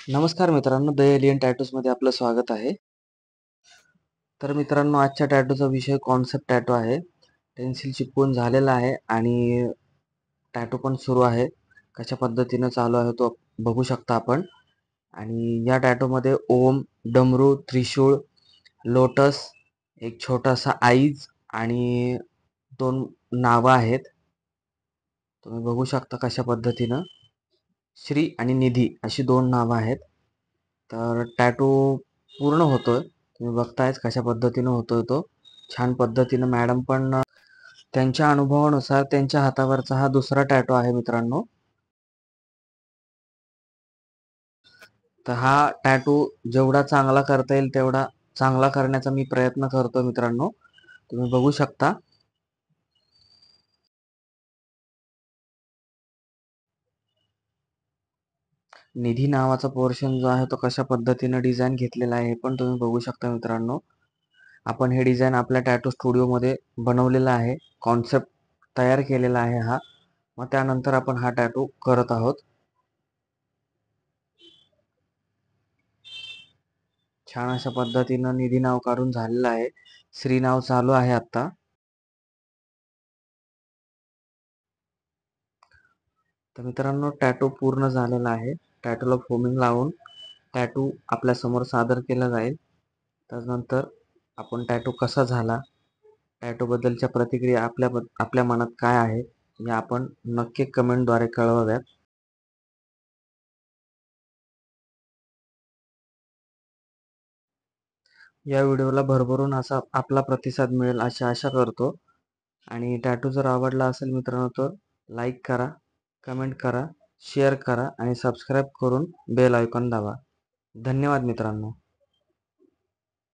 नमस्कार मित्रांनो, the alien टॅटूजमध्ये आपलं स्वागत आहे. तर मित्रांनो, आजच्या टॅटूचा विषय कॉन्सेप्ट टॅटू आहे. पेन्सिल चिपकून झालेला आहे आणि टॅटू पण सुरू आहे. कशा पद्धतीनं चालू आहे तो बघू शकता आपण. आणि या टॅटूमध्ये ओम, डमरू, त्रिशूळ, लोटस, एक छोटासा आईज आणि दोन नावं आहेत. तुम्ही बघू शकता कशा पद्धतीनं श्री आणि निधी अशी दोन नावं आहेत. तर टॅटू पूर्ण होतोय. तुम्ही बघतायच कशा पद्धतीनं होतोय तो. छान पद्धतीनं मॅडम पण त्यांच्या अनुभवानुसार त्यांच्या हातावरचा हा दुसरा टॅटू आहे मित्रांनो. तर हा टॅटू जेवढा चांगला करता येईल तेवढा चांगला करण्याचा मी प्रयत्न करतो मित्रांनो. तुम्ही बघू शकता. निधी नावाचा पोर्शन जो आहे तो कशा पद्धतीनं डिझाईन घेतलेला आहे हे पण तुम्ही बघू शकता मित्रांनो. आपण हे डिझाईन आपल्या टॅटू स्टुडिओमध्ये बनवलेलं आहे. कॉन्सेप्ट तयार केलेला आहे हा. मग त्यानंतर आपण हा टॅटू करत आहोत. छान अशा पद्धतीनं निधी नाव काढून झालेलं आहे. श्री नाव चालू आहे आता. तर मित्रांनो, टॅटू पूर्ण झालेला आहे. टॅटूला फोमिंग लावून टॅटू आपल्या समोर सादर केला जाईल. त्यानंतर आपण टॅटू कसा झाला, टॅटू बद्दलच्या प्रतिक्रिया आपल्या मनात काय आहे हे आपण नक्की कमेंटद्वारे कळवाव्यात. या व्हिडिओला भरभरून असा आपला प्रतिसाद मिळेल अशी आशा करतो. आणि टॅटू जर आवडला असेल मित्रांनो तर लाईक करा, कमेंट करा, शेअर करा आणि सबस्क्राईब करून बेल आयकॉन दाबा. धन्यवाद मित्रांनो.